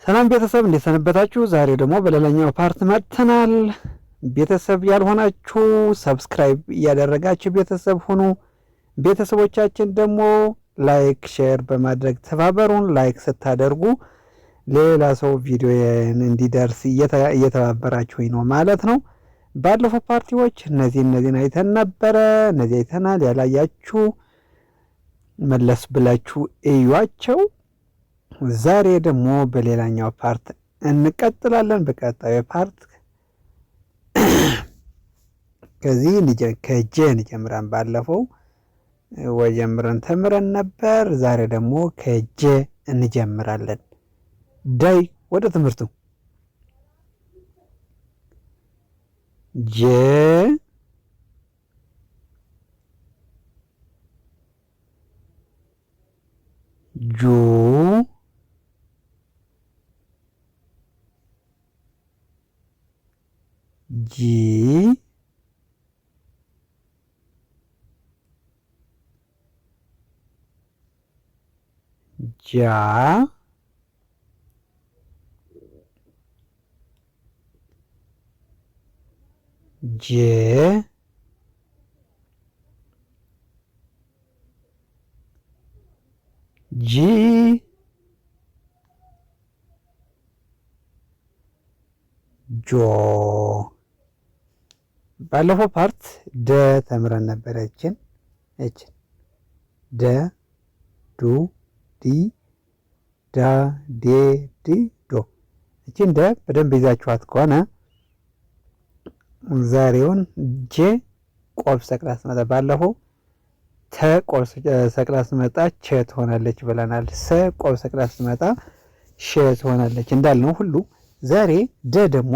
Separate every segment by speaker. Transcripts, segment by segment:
Speaker 1: ሰላም ቤተሰብ እንዴት ሰነበታችሁ? ዛሬ ደግሞ በሌላኛው ፓርት መጥተናል። ቤተሰብ ያልሆናችሁ ሰብስክራይብ እያደረጋችሁ ቤተሰብ ሁኑ። ቤተሰቦቻችን ደግሞ ላይክ ሼር በማድረግ ተባበሩን። ላይክ ስታደርጉ ሌላ ሰው ቪዲዮን እንዲደርስ እየተባበራችሁኝ ነው ማለት ነው። ባለፈው ፓርቲዎች እነዚህን አይተን ነበረ። እነዚህ አይተናል። ያላያችሁ መለስ ብላችሁ እዩዋቸው። ዛሬ ደግሞ በሌላኛው ፓርት እንቀጥላለን። በቀጣዩ ፓርት ከጀ እንጀምራለን። ባለፈው ወጀምረን ተምረን ነበር። ዛሬ ደግሞ ከጀ እንጀምራለን። ዳይ ወደ ትምህርቱ ጀ ጁ ጂ ጃ ጄ ጂ ጆ ባለፈው ፓርት ደ ተምረን ነበረችን። ደ ዱ ዲ ዳ ዴ ዲ ዶ። እችን ደ በደንብ ይዛችኋት ከሆነ ዛሬውን ጄ ቆብ ሰቅላ ስትመጣ ባለፈው ተ ቆብ ሰቅላ ስትመጣ ቸ ትሆናለች ብለናል። ሰ ቆብ ሰቅላ ስትመጣ ሸ ትሆናለች እንዳልነው ሁሉ ዛሬ ደ ደግሞ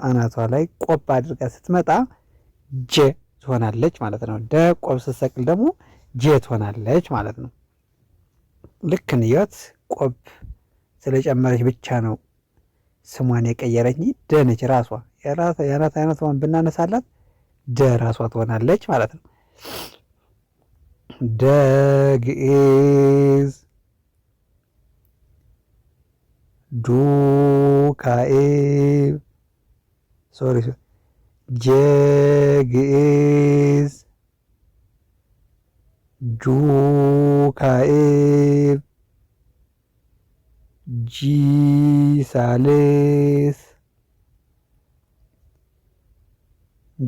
Speaker 1: አናቷ ላይ ቆብ አድርጋ ስትመጣ ጀ ትሆናለች ማለት ነው። ደ ቆብ ስትሰቅል ደግሞ ጀ ትሆናለች ማለት ነው። ልክ ንያት ቆብ ስለጨመረች ብቻ ነው ስሟን የቀየረች እንጂ ደ ነች ራሷ። የአናት አይነቷን ብናነሳላት ደ ራሷ ትሆናለች ማለት ነው። ደ ግዕዝ፣ ዱ ካዕብ፣ ጀ ግዕዝ፣ ጁ ካዕብ፣ ጂ ሳልስ፣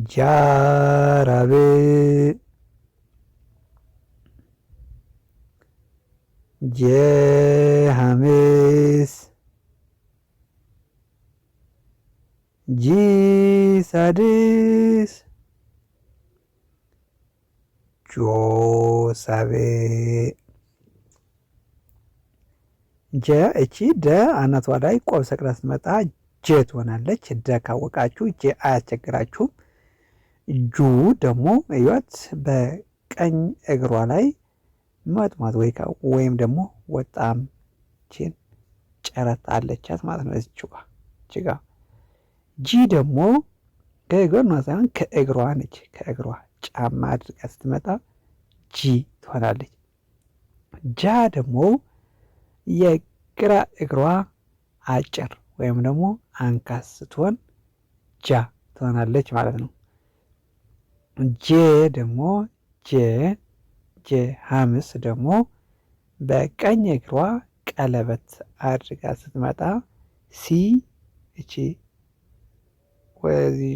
Speaker 1: ጃ ራብዕ፣ ጀ ሐምስ፣ ጂ ሳድስ፣ ጆ ሳብዕ። ጀ እቺ ደ አናቷ ላይ ቆብ ሰቅላ ስትመጣ ጀ ትሆናለች። ደ ካወቃችሁ ጀ አያስቸግራችሁም። ጁ ደግሞ እዩት በቀኝ እግሯ ላይ መጥማት ወይም ደግሞ ወጣም ቺን ጨረት አለቻት ማለት ነው። እዚች ጋ ጂ ደግሞ ከእግሯ ሳይሆን ከእግሯ ነች። ከእግሯ ጫማ አድርጋ ስትመጣ ጂ ትሆናለች። ጃ ደግሞ የግራ እግሯ አጭር ወይም ደግሞ አንካስ ስትሆን ጃ ትሆናለች ማለት ነው። ጄ ደግሞ ጄ ሐምስ ደግሞ በቀኝ እግሯ ቀለበት አድርጋ ስትመጣ ሲ እቺ ወዚህ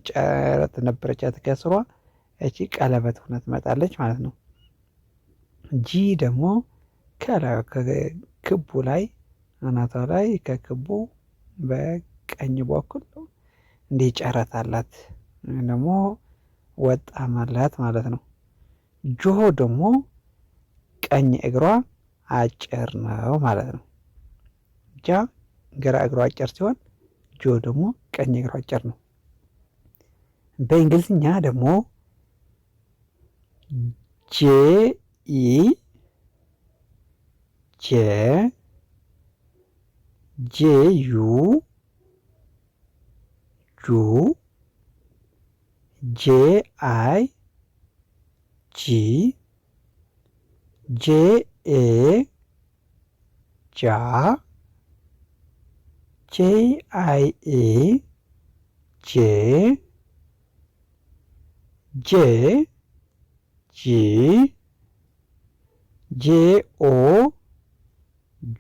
Speaker 1: ጨረት ነበረቻት ከስሯ እቺ ቀለበት ሆና ትመጣለች ማለት ነው። ጂ ደግሞ ከክቡ ላይ አናቷ ላይ ከክቡ በቀኝ በኩል እንዲህ ጨረት አላት ደግሞ ወጣም አላት ማለት ነው። ጆ ደግሞ ቀኝ እግሯ አጭር ነው ማለት ነው። ጃ ግራ እግሯ አጭር ሲሆን ጆ ደግሞ ቀኝ እግሯ አጭር ነው። በእንግሊዝኛ ደግሞ ጄ ኢ ጄ ጄ ዩ ጁ ጄ አይ ጂ ጄ ኤ ጃ JIA ጄ ጄ ጂ JO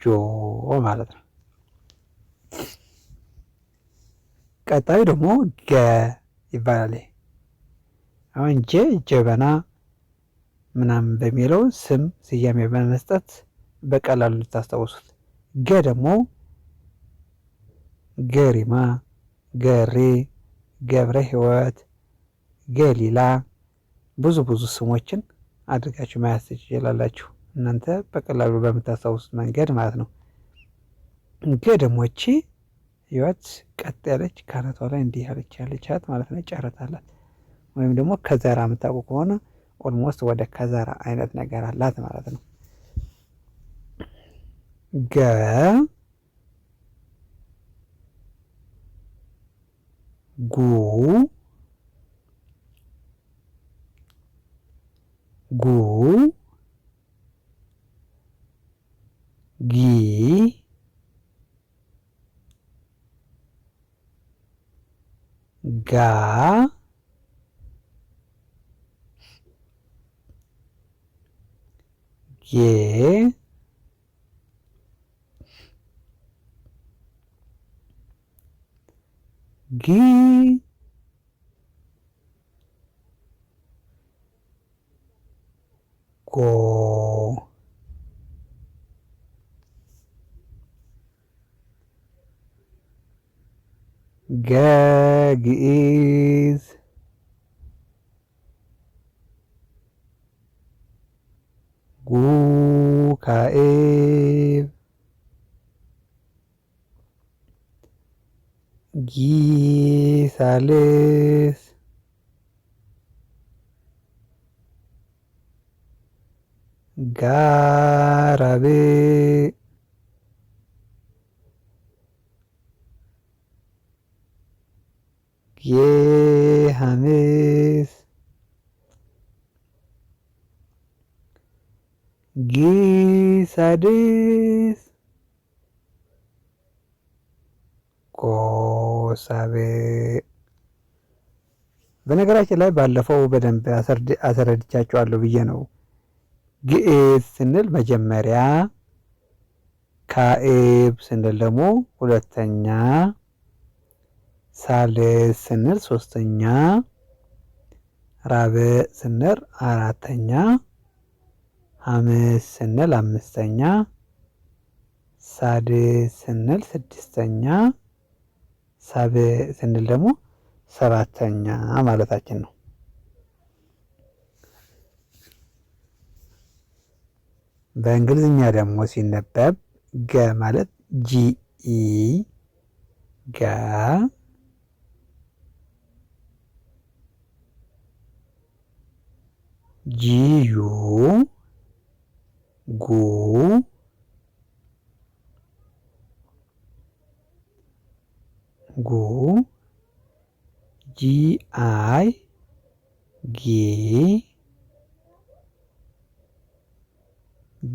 Speaker 1: ጆ ማለት ነው። ቀጣዩ ደግሞ ገ ይባላል። አሁን ጀበና ምናምን በሚለው ስም ስያሜ በመስጠት በቀላሉ ልታስታውሱት። ገ ደግሞ ገሪማ፣ ገሬ፣ ገብረ ሕይወት፣ ገሊላ ብዙ ስሞችን አድርጋችሁ መያዝ ትችላላችሁ እናንተ በቀላሉ በምታስታውሱት መንገድ ማለት ነው። ገ ደግሞ እቺ ሕይወት ቀጥ ያለች ካናቷ ላይ እንዲህ ያለቻት ማለት ነው። ጨረት አላት። ወይም ደግሞ ከዘራ የምታውቁ ከሆነ ኦልሞስት ወደ ከዘራ አይነት ነገር አላት ማለት ነው። ገ ጉ ጉ ጊ ጋ ጌ ጊ ጎ ገ ግዕዝ ጉ ካዕብ ጊ ሳልስ ጋ ራብዕ ጌ ሐምስ ጊ ሳድስ ጎ ሳብዕ። በነገራችን ላይ ባለፈው በደንብ አስረድቻችኋለሁ ብዬ ነው። ግዕዝ ስንል መጀመሪያ፣ ካዕብ ስንል ደግሞ ሁለተኛ፣ ሳልስ ስንል ሶስተኛ፣ ራብዕ ስንል አራተኛ፣ ሐምስ ስንል አምስተኛ፣ ሳድስ ስንል ስድስተኛ፣ ሳብዕ ስንል ደግሞ ሰባተኛ ማለታችን ነው። በእንግሊዝኛ ደግሞ ሲነበብ ገ ማለት ጂኢ ጋ፣ ጂዩ ጉ፣ ጉ ጂአይ ጊ፣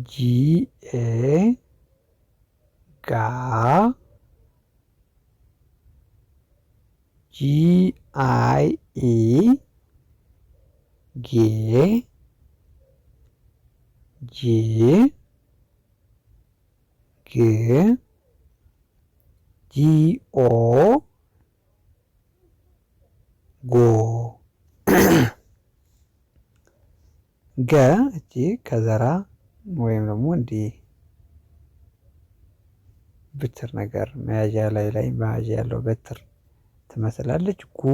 Speaker 1: ጂኤ ጋ፣ ጂአይኢ ጌ፣ ጂ ግ፣ ጂኦ ጎ። ገ እቺ ከዘራ ወይም ደግሞ እንዲህ ብትር ነገር መያዣ ላይ መያዣ ያለው በትር ትመስላለች። ጉ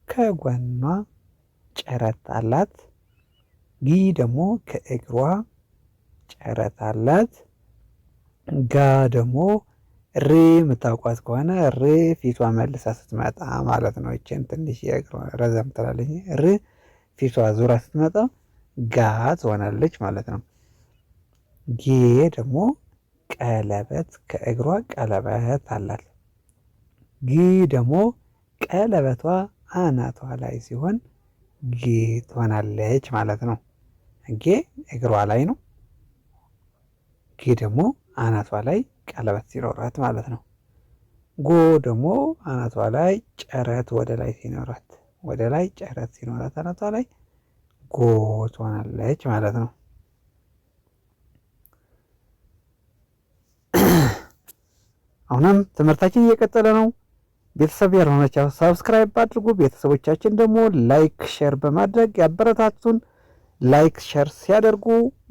Speaker 1: ከጎኗ ጨረት አላት። ጊ ደግሞ ከእግሯ ጨረት አላት። ጋ ደግሞ ር የምታውቋት ከሆነ ር ፊቷ መልሳ ስትመጣ ማለት ነው። ይችን ትንሽ ረዘም ትላለች። ር ፊቷ ዙራ ስትመጣ ጋ ትሆናለች ማለት ነው። ጌ ደግሞ ቀለበት ከእግሯ ቀለበት አላት። ጊ ደግሞ ቀለበቷ አናቷ ላይ ሲሆን ጌ ትሆናለች ማለት ነው። ጌ እግሯ ላይ ነው። ጌ ደግሞ አናቷ ላይ ቀለበት ሲኖራት ማለት ነው። ጎ ደግሞ አናቷ ላይ ጨረት ወደ ላይ ሲኖራት አናቷ ላይ ጎ ትሆናለች ማለት ነው። አሁንም ትምህርታችን እየቀጠለ ነው። ቤተሰብ ያልሆናችሁ ሳብስክራይብ አድርጉ። ቤተሰቦቻችን ደግሞ ላይክ ሼር በማድረግ ያበረታቱን። ላይክ ሼር ሲያደርጉ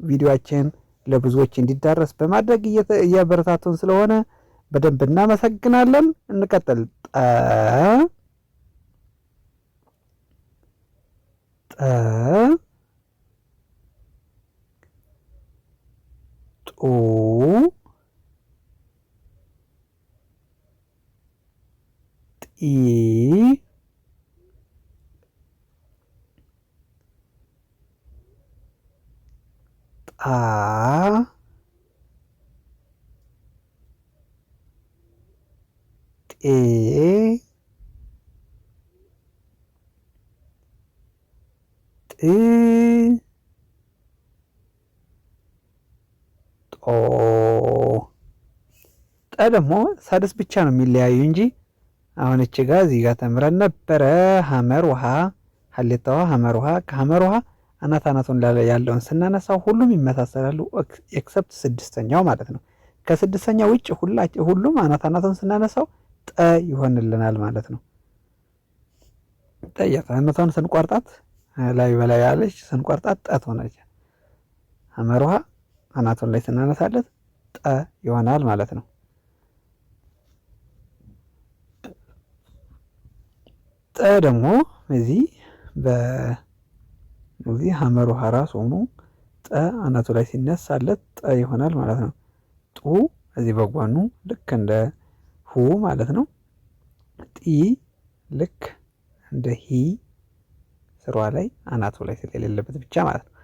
Speaker 1: ቪዲዮአችን ለብዙዎች እንዲዳረስ በማድረግ እያበረታቱን ስለሆነ በደንብ እናመሰግናለን። እንቀጥል። ጡ ጢ ጣ ጤ ጥ ጦ ጠ ደግሞ ሳድስ ብቻ ነው የሚለያዩ እንጂ አሁን እቺ ጋር እዚህ ጋር ተምረን ነበረ። ሐመር ውሃ ሀሌታዋ ሐመር ውሃ ከሐመር ውሃ አናቱን ያለውን ስናነሳው ሁሉም ይመሳሰላሉ ኤክሰፕት ስድስተኛው ማለት ነው። ከስድስተኛው ውጭ ሁሉም አናቱን ስናነሳው ጠ ይሆንልናል ማለት ነው። አናቷን ስንቆርጣት ላይ በላይ ያለች ስንቆርጣት ጠ ትሆናለች። ሐመር ውሃ አናቱን ላይ ስናነሳለት ጠ ይሆናል ማለት ነው። ጠ ደግሞ እዚህ ሐመር ውሃ ራስ ሆኖ ጠ አናቱ ላይ ሲነሳለት ጠ ይሆናል ማለት ነው። ጡ እዚህ በጓኑ ልክ እንደ ሁ ማለት ነው። ጢ ልክ እንደ ሂ ስሯ ላይ አናቱ ላይ ስለሌለበት ብቻ ማለት ነው።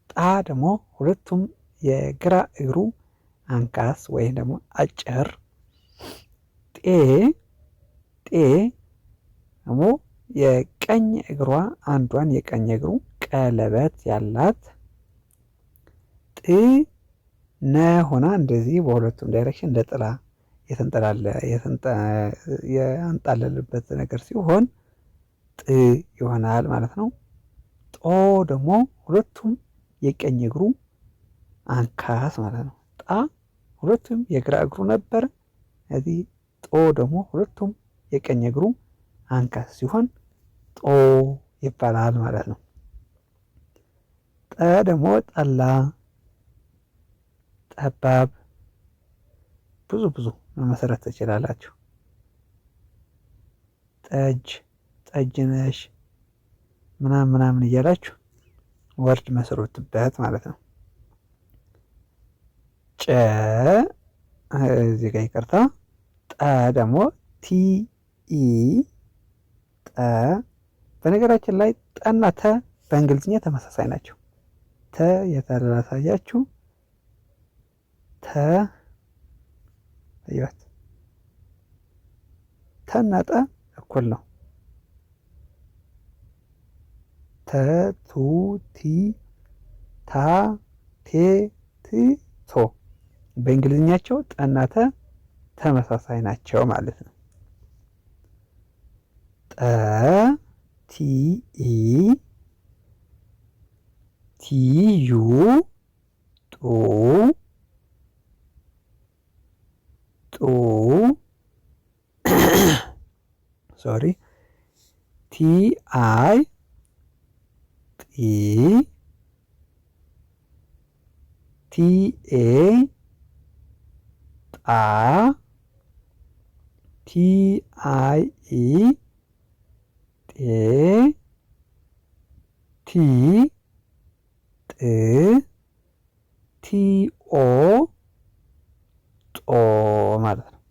Speaker 1: ጣ ደግሞ ሁለቱም የግራ እግሩ አንካስ ወይም ደግሞ አጭር። ጤ ደግሞ የቀኝ እግሯ አንዷን የቀኝ እግሩ ቀለበት ያላት። ጥ ነ ሆና እንደዚህ በሁለቱም ዳይሬክሽን እንደ ጥላ ያንጣለልበት ነገር ሲሆን ጥ ይሆናል ማለት ነው። ጦ ደግሞ ሁለቱም የቀኝ እግሩ አንካስ ማለት ነው። ጣ ሁለቱም የግራ እግሩ ነበር። እዚህ ጦ ደግሞ ሁለቱም የቀኝ እግሩ አንካስ ሲሆን ጦ ይባላል ማለት ነው። ጠ ደግሞ ጠላ፣ ጠባብ ብዙ መመሰረት ትችላላችሁ። ጠጅነሽ ምናምን እያላችሁ ወርድ መስሩትበት ማለት ነው። ጨ እዚህ ጋር ይቅርታ። ጠ ደግሞ ቲኢ ጠ። በነገራችን ላይ ጠና ተ በእንግሊዝኛ ተመሳሳይ ናቸው። ተ የተላሳያችሁ ተ ይወት ተና ጠ እኩል ነው። ተ ቱ ቲ ታ ቴ ት ቶ በእንግሊዝኛቸው ጠና ተ ተመሳሳይ ናቸው ማለት ነው። ጠ ቲ ኢ ቲ ዩ ጡ ሶሪ ቲ አይ ጢ ቲ ኤ ጣ ቲ አይ ኢ ጤ ቲ ጥ ቲ ኦ ጦ ማለት ነው።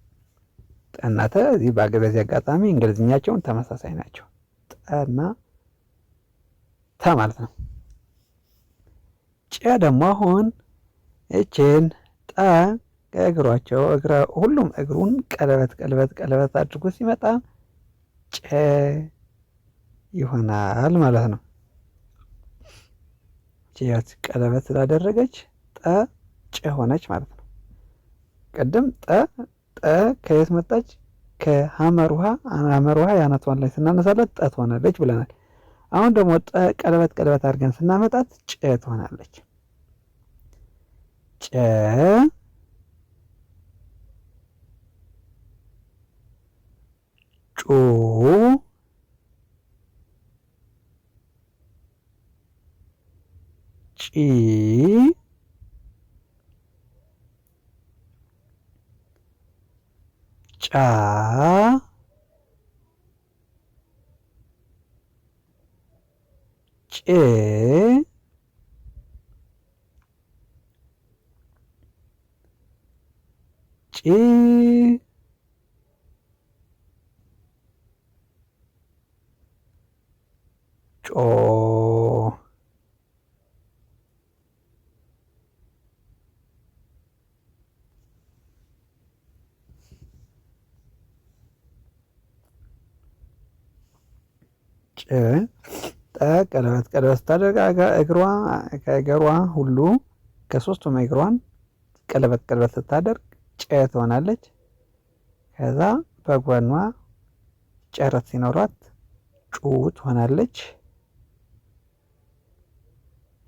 Speaker 1: ጠና ተ እዚህ በዚህ አጋጣሚ እንግሊዝኛቸውን ተመሳሳይ ናቸው። ጠና ተ ማለት ነው። ጨ ደግሞ አሁን እችን ጠ ከእግሯቸው ሁሉም እግሩን ቀለበት አድርጎ ሲመጣ ጨ ይሆናል ማለት ነው። ጭያት ቀለበት ስላደረገች ጠ ጨ ሆነች ማለት ነው። ቅድም ጠ ከየት መጣች? ከሐመር ውሃ ያናቷን ላይ ስናነሳለት ጠ ትሆናለች ብለናል። አሁን ደግሞ ቀለበት አድርገን ስናመጣት ጨ ትሆናለች። ጨ ጩ ጪ ጫ ጬ ጪ ጮ ጠ ቀለበት ስታደርግ ከእግሯ ሁሉ ከሶስቱም እግሯን ቀለበት ስታደርግ ጨ ትሆናለች። ከዛ በጎኗ ጨረት ሲኖራት ጩ ትሆናለች።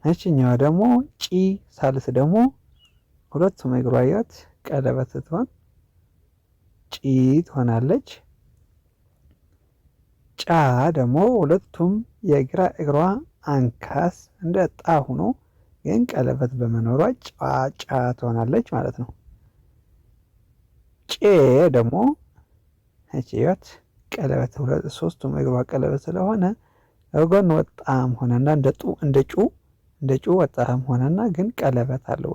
Speaker 1: እችኛዋ ደግሞ ጪ ሳልስ ደግሞ ሁለቱም እግሯ ያት ቀለበት ስትሆን ጪ ትሆናለች። ጫ ደግሞ ሁለቱም የግራ እግሯ አንካስ እንደ ጣ ሆኖ ግን ቀለበት በመኖሯ ጫ ትሆናለች ማለት ነው። ጬ ደግሞ እቺያት ቀለበት ሶስቱም እግሯ ቀለበት ስለሆነ እጎን ወጣም ሆነና እንደ ጩ ወጣም ሆነና ግን ቀለበት አለው።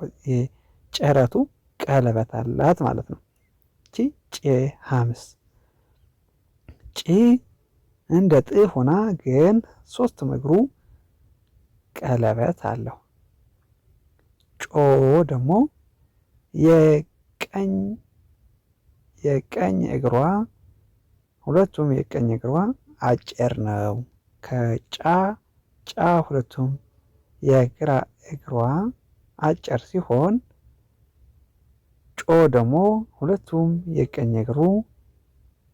Speaker 1: ጨረቱ ቀለበት አላት ማለት ነው። እቺ ጬ ሐምስ ጪ እንደ ጥ ሆና ግን ሶስቱም እግሩ ቀለበት አለው። ጮ ደግሞ የቀኝ እግሯ ሁለቱም የቀኝ እግሯ አጭር ነው። ከጫ ሁለቱም የግራ እግሯ አጭር ሲሆን ጮ ደግሞ ሁለቱም የቀኝ እግሩ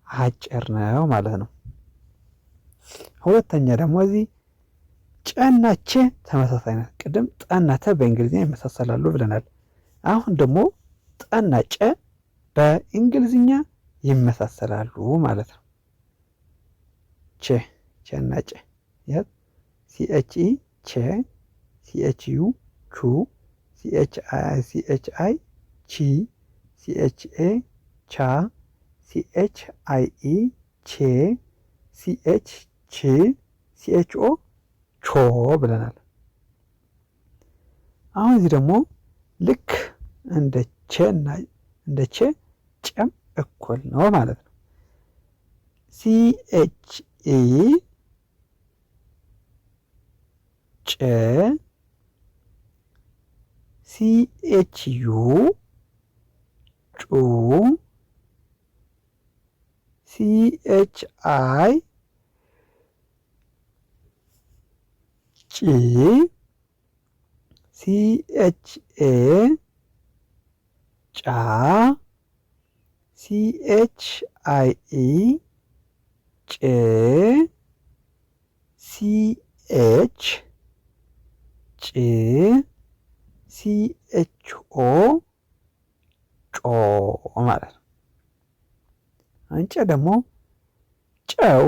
Speaker 1: አጭር ነው ማለት ነው። ሁለተኛ ደግሞ እዚህ ጨና ቼ ተመሳሳይ ናት። ቅድም ጠና ተ በእንግሊዝኛ ይመሳሰላሉ ብለናል። አሁን ደግሞ ጠና ጨ በእንግሊዝኛ ይመሳሰላሉ ማለት ነው። ቼና ጨ ሲኤችኢ ቼ፣ ሲኤችዩ ቹ፣ ሲኤችአይ ቺ፣ ሲኤችኤ ቻ፣ ሲኤችአይኢ ቼ፣ ሲኤች ቺ፣ ሲኤችኦ ቾ ብለናል። አሁን እዚህ ደግሞ ልክ እንደ ቼ ጨም እኩል ነው ማለት ነው። ሲኤችኢ ጨ፣ ሲኤችዩ ጩ፣ ሲኤችአይ ጪ፣ ሲኤችኤ ጫ፣ ሲኤችአይኢ ጭ፣ ሲኤች ጭ፣ ሲኤችኦ ጮ ማለት ነው። አንጨ ደግሞ ጨው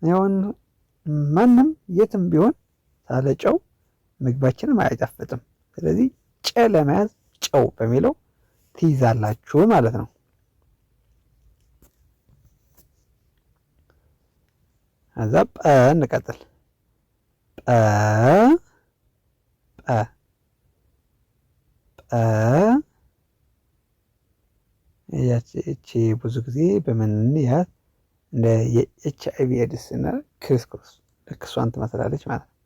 Speaker 1: ይሁን ማንም የትም ቢሆን ሳለ ጨው ምግባችንም አይጣፍጥም። ስለዚህ ጨ ለመያዝ ጨው በሚለው ትይዛላችሁ ማለት ነው። ከዛ ጰ እንቀጥል። እቺ ብዙ ጊዜ በምን ያት እንደ የኤች አይ ቪ ኤድስ እና ክርስቶስ ልክ እሷን ትመስላለች ማለት ነው።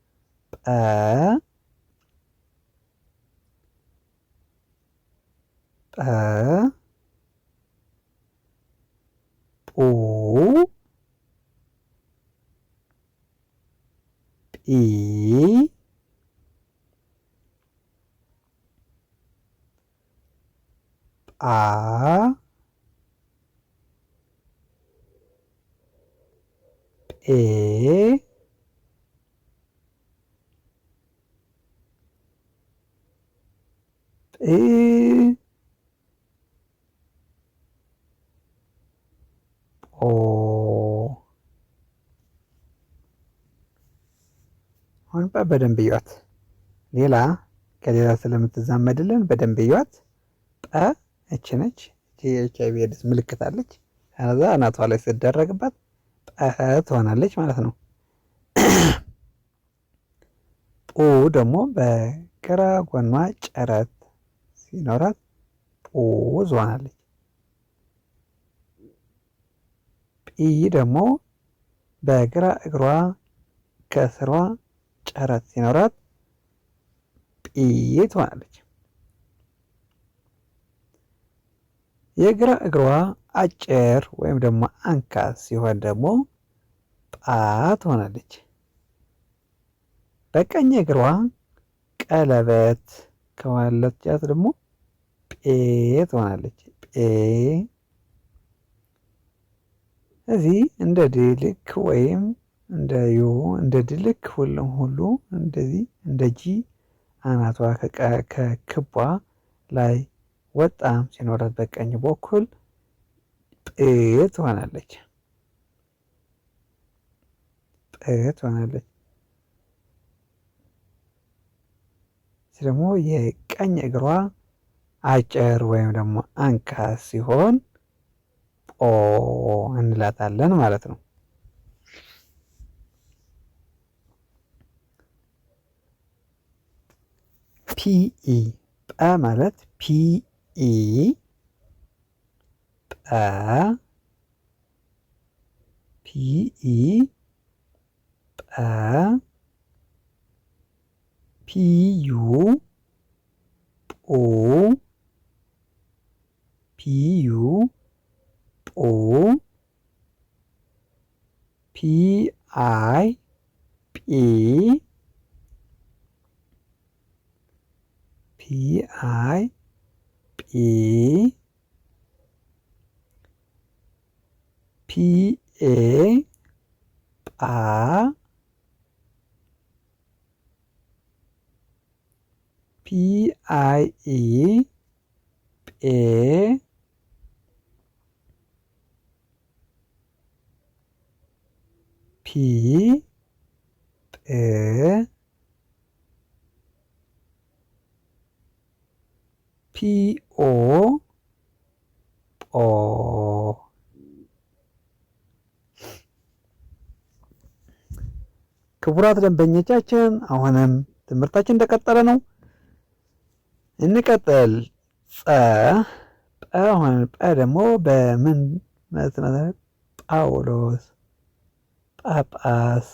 Speaker 1: ጲ ጳ ኤ ጵ ጶ አሁን በደንብ እዩዋት። ሌላ ከሌላ ስለምትዛመድልን በደንብ እዩዋት። ጠ እች ነች። ኤች አይ ቪ ኤድስ ምልክት አለች። ከዛ አናቷ ላይ ስትደረግባት ጠ ትሆናለች ማለት ነው። ጡ ደግሞ በግራ ጎኗ ጨረት ሲኖራት ጡ ትሆናለች። ጲ ደግሞ በግራ እግሯ ከስሯ ጨረት ሲኖራት ጲ ትሆናለች። የግራ እግሯ አጭር ወይም ደግሞ አንካስ ሲሆን ደግሞ ጳ ትሆናለች። በቀኝ እግሯ ቀለበት ከዋለቻት ደግሞ ጴ ትሆናለች። ጴ እዚህ እንደ ድልክ ወይም እንደ ዩ እንደ ድልክ ሁሉ እንደዚህ እንደ ጂ አናቷ ከክቧ ላይ ወጣም ሲኖራት በቀኝ በኩል ጵ ትሆናለች። ጵ ትሆናለች። ደግሞ የቀኝ እግሯ አጭር ወይም ደግሞ አንካስ ሲሆን ጶ እንላታለን ማለት ነው። ፒኢ ጰ ማለት ፒኢ ጰ ፒኢ ጰ ፒዩ ጶ ፒዩ ጶ ፒአይ ጲ ፒአይ ጲ ፒኤ ጳ ፒአይኢ ጴ ፒ ጵ ፒኦ ጶ ክቡራት ደንበኞቻችን አሁንም ትምህርታችን እንደቀጠለ ነው። እንቀጥል። ጸ ጰ ሆነ ጰ ደግሞ በምን መሰረት ጳውሎስ፣ ጳጳስ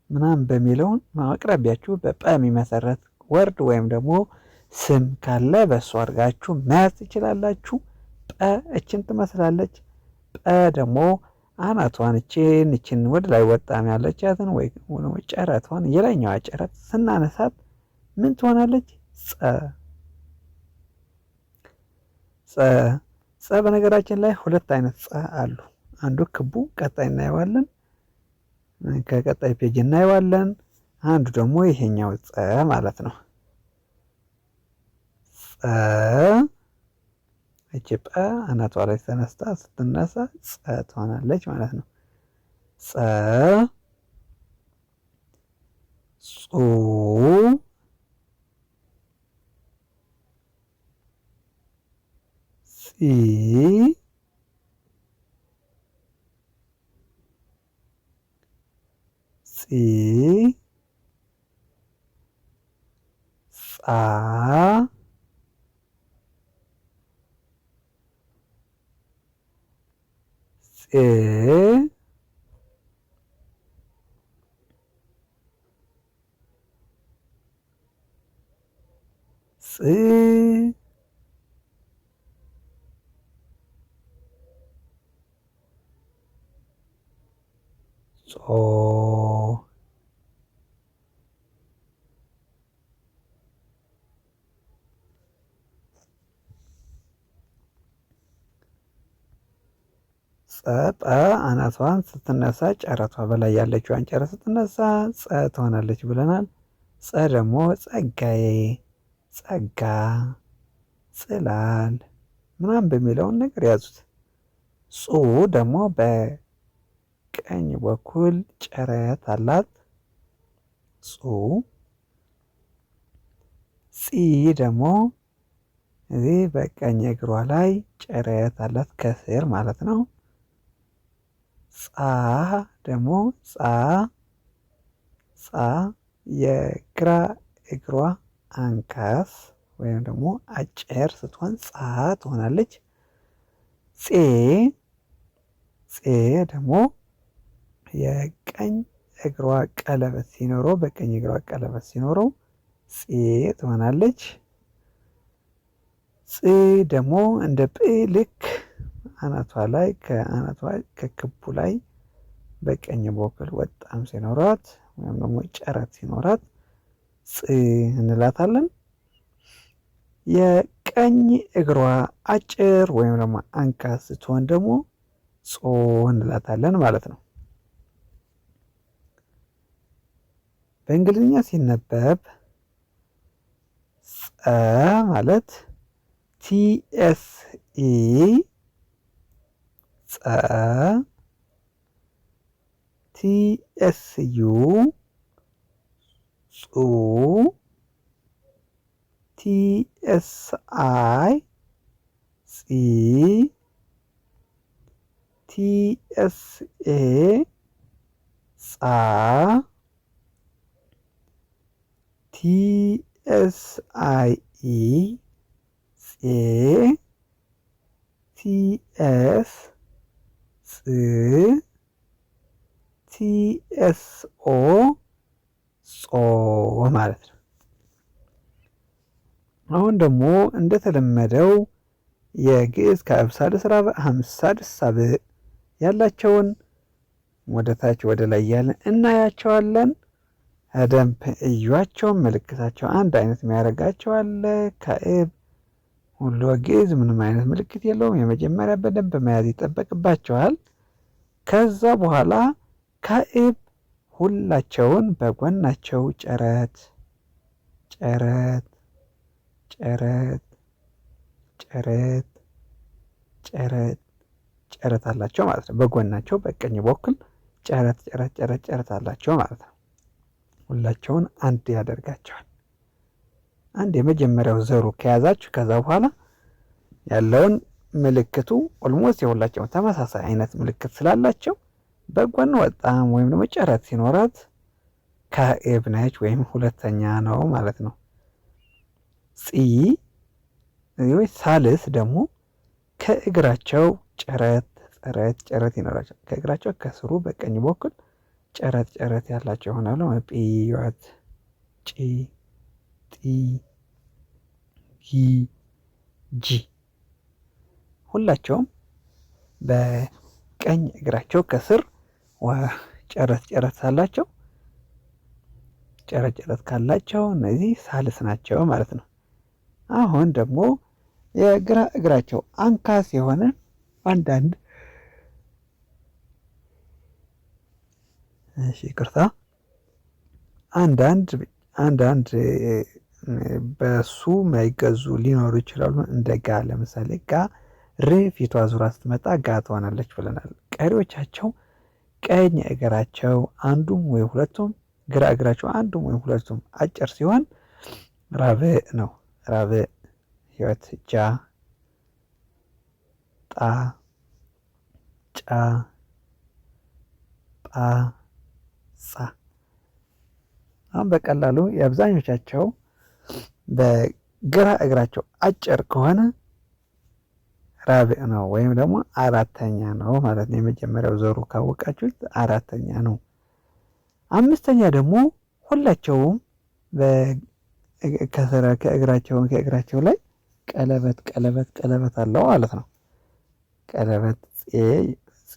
Speaker 1: ምናምን በሚለውን ማቅረቢያችሁ በጰ የሚመሰረት ወርድ ወይም ደግሞ ስም ካለ በእሱ አድርጋችሁ መያዝ ትችላላችሁ። ጰ እችን ትመስላለች። ጰ ደግሞ አናቷን እችን ወደ ላይ ወጣም ያለቻትን ወይ ጨረቷን የላይኛዋ ጨረት ስናነሳት ምን ትሆናለች? ጸ ጸ በነገራችን ላይ ሁለት አይነት ጸ አሉ። አንዱ ክቡ ቀጣይ እናየዋለን፣ ከቀጣይ ፔጅ እናየዋለን። አንዱ ደግሞ ይሄኛው ጸ ማለት ነው። ጸ እቺ ጰ አናቷ ላይ ተነስታ ስትነሳ ጸ ትሆናለች ማለት ነው። ጸ ጹ ጺ ጺ ጻ ጼ ጽ ጾ ጸ አናቷን ስትነሳ ጨረቷ በላይ ያለችዋን ጨረት ስትነሳ ጸ ትሆናለች ብለናል። ጸ ደግሞ ጸጋዬ፣ ጸጋ፣ ጽላል ምናምን በሚለውን ነገር ያዙት። ጹ ደግሞ በቀኝ በኩል ጨረት አላት። ጹ ጺ ደግሞ እዚህ በቀኝ እግሯ ላይ ጨረት አላት ከስር ማለት ነው። ጻ ደግሞ ጻ የግራ እግሯ አንካስ ወይም ደግሞ አጭር ስትሆን ጻ ትሆናለች። ፄ ደግሞ የቀኝ እግሯ ቀለበት ሲኖረው በቀኝ እግሯ ቀለበት ሲኖረው ፄ ትሆናለች። ፅ ደግሞ እንደ ጵ ልክ አናቷ ላይ ከአናቷ ከክቡ ላይ በቀኝ በኩል ወጣም ሲኖራት ወይም ደግሞ ጨረት ሲኖራት ፅ እንላታለን። የቀኝ እግሯ አጭር ወይም ደግሞ አንካስ ስትሆን ደግሞ ጾ እንላታለን ማለት ነው። በእንግሊዝኛ ሲነበብ ጸ ማለት TSE ጸ TSU ጹ TSI ጺ TSA ጻ TSIE ፄ TS ፅ TSO ጾ ማለት ነው። አሁን ደግሞ እንደተለመደው የግዕዝ ከአብሳልስ ራብዕ ሐምሳልስ ሳብዕ ያላቸውን ወደ ታች ወደ ላይ ያለን እናያቸዋለን። ደንብ እዩዋቸው። ምልክታቸው አንድ አይነት የሚያደርጋቸው አለ። ካዕብ ሁሉ ግዕዝ ምንም አይነት ምልክት የለውም። የመጀመሪያ በደንብ መያዝ ይጠበቅባቸዋል። ከዛ በኋላ ካዕብ ሁላቸውን በጎናቸው ጨረት ጨረት ጨረት ጨረት ጨረት ጨረት አላቸው ማለት ነው። በጎናቸው በቀኝ በኩል ጨረት ጨረት ጨረት ጨረት አላቸው ማለት ነው። ሁላቸውን አንድ ያደርጋቸዋል። አንድ የመጀመሪያው ዘሩ ከያዛችሁ ከዛ በኋላ ያለውን ምልክቱ ኦልሞስት የሁላቸው ተመሳሳይ አይነት ምልክት ስላላቸው በጎን ወጣም ወይም ደግሞ ጨረት ሲኖራት ካዕብ ነች ወይም ሁለተኛ ነው ማለት ነው። ጺ ወይ ሳልስ ደግሞ ከእግራቸው ጨረት ጨረት ጨረት ይኖራቸው ከእግራቸው ከስሩ በቀኝ በኩል ጨረት ጨረት ያላቸው ይሆናሉ። ጲዋት ጪ ጢ ጊ ጂ ሁላቸውም በቀኝ እግራቸው ከስር ጨረት ጨረት ሳላቸው ጨረት ጨረት ካላቸው እነዚህ ሳልስ ናቸው ማለት ነው። አሁን ደግሞ የግራ እግራቸው አንካስ የሆነ አንዳንድ ይቅርታ አንዳንድ በሱ ማይገዙ ሊኖሩ ይችላሉ። እንደ ጋ ለምሳሌ ጋ ር ፊቷ ዙራ ስትመጣ ጋ ትሆናለች ብለናል። ቀሪዎቻቸው ቀኝ እግራቸው አንዱም ወይ ሁለቱም ግራ እግራቸው አንዱም ወይ ሁለቱም አጭር ሲሆን ራብዕ ነው። ራብዕ ህይወት ጃ ጣ ጫ ጳ ጻ። አሁን በቀላሉ የአብዛኞቻቸው በግራ እግራቸው አጭር ከሆነ ራብዕ ነው ወይም ደግሞ አራተኛ ነው ማለት ነው። የመጀመሪያው ዘሩ ካወቃችሁት አራተኛ ነው። አምስተኛ ደግሞ ሁላቸውም ከእግራቸው ላይ ቀለበት ቀለበት ቀለበት አለው ማለት ነው። ቀለበት ፄ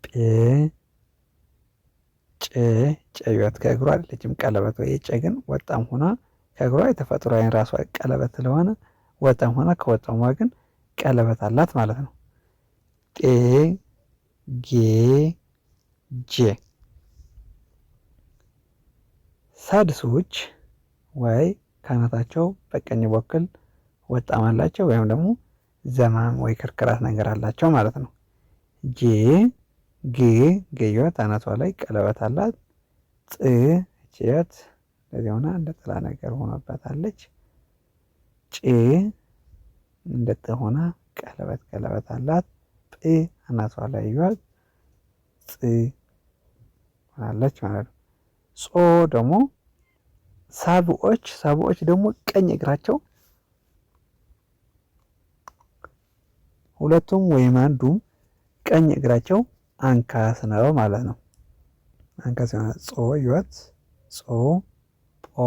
Speaker 1: ጴ ጨ ጨዩት ከእግሯ አይደለችም ቀለበት ወይ ጨ ግን ወጣም ሆና ከእግሯ የተፈጥሮ አይን ራሷ ቀለበት ስለሆነ ወጣም ሆና ከወጣሟ ግን ቀለበት አላት ማለት ነው። ጤ ጌ ጄ። ሳድሶች ወይ ካናታቸው በቀኝ በኩል ወጣም አላቸው ወይም ደግሞ ዘማም ወይ ክርክራት ነገር አላቸው ማለት ነው። ጄ ግ ገየት አናቷ ላይ ቀለበት አላት። ጥ ጭት እንደዚህ ሆና እንደ ጥላ ነገር ሆኖባታለች። ጭ እንደተሆነ ቀለበት አላት። ጵ አናቷ ላይ ይዋል ጽ ሆናለች ማለት ነው። ጾ ደግሞ ሳብኦች ደግሞ ቀኝ እግራቸው ሁለቱም ወይም አንዱም ቀኝ እግራቸው አንካስ ነው ማለት ነው። አንካስ ነው። ጾ ይወት ጾ ጶ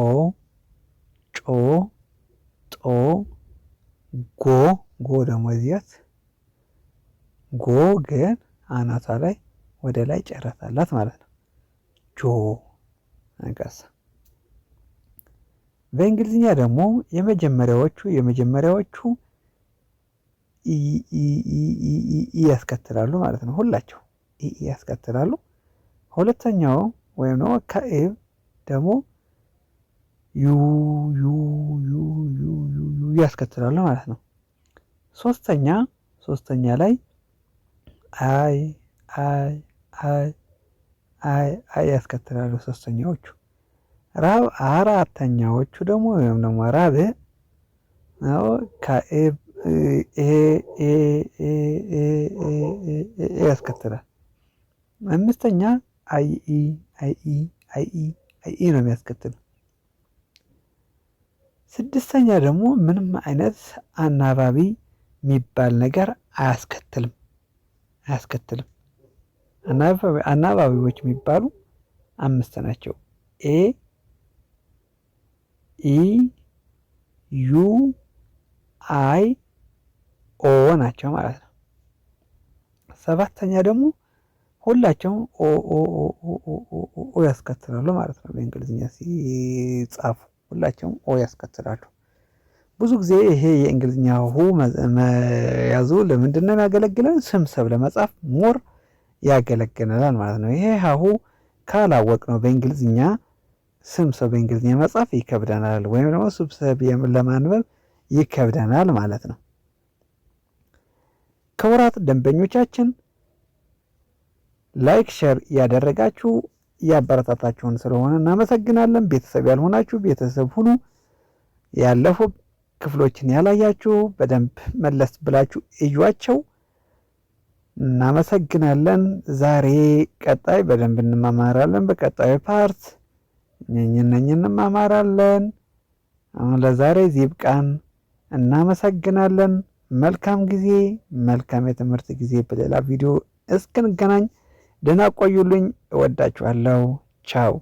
Speaker 1: ጮ ጦ ጎ ደግሞ እዚያት ጎ ግን አናቷ ላይ ወደ ላይ ጨረታላት ማለት ነው። ጆ አንካሳ። በእንግሊዝኛ ደግሞ የመጀመሪያዎቹ ያስከትላሉ ማለት ነው። ሁላቸው ያስከትላሉ። ሁለተኛው ወይም ደግሞ ከኤብ ደግሞ ዩ ያስከትላሉ ማለት ነው። ሶስተኛ ላይ አይ ያስከትላሉ ሶስተኛዎቹ። አራተኛዎቹ ደግሞ ወይም ደግሞ ራብ ነው ከኤብ ያስከትላል። አምስተኛ አይ ነው የሚያስከትለው። ስድስተኛ ደግሞ ምንም አይነት አናባቢ የሚባል ነገር አያስከትልም። አናባቢዎች የሚባሉ 5 ናቸው። ኤ ኢ ዩ አይ ኦ ናቸው ማለት ነው። ሰባተኛ ደግሞ ሁላቸውም ኦ ያስከትላሉ ማለት ነው። በእንግሊዝኛ ሲጻፉ ሁላቸውም ኦ ያስከትላሉ። ብዙ ጊዜ ይሄ የእንግሊዝኛ ሁ መያዙ ለምንድን ነው የሚያገለግለን? ስም ሰብ ለመጻፍ ሞር ያገለግለናል ማለት ነው። ይሄ ሀሁ ካላወቅ ነው በእንግሊዝኛ ስም ሰብ በእንግሊዝኛ መጻፍ ይከብደናል፣ ወይም ደግሞ ስም ሰብ ለማንበብ ይከብደናል ማለት ነው። ክቡራት ደንበኞቻችን ላይክ ሼር ያደረጋችሁ ያበረታታችሁን ስለሆነ እናመሰግናለን። ቤተሰብ ያልሆናችሁ ቤተሰብ ሁኑ። ያለፉ ክፍሎችን ያላያችሁ በደንብ መለስ ብላችሁ እዩዋቸው። እናመሰግናለን። ዛሬ ቀጣይ በደንብ እንማማራለን። በቀጣዩ ፓርት እነኝን እንማማራለን። አሁን ለዛሬ ይብቃን። እናመሰግናለን። መልካም ጊዜ፣ መልካም የትምህርት ጊዜ። በሌላ ቪዲዮ እስክንገናኝ ደህና ቆዩልኝ። እወዳችኋለሁ። ቻው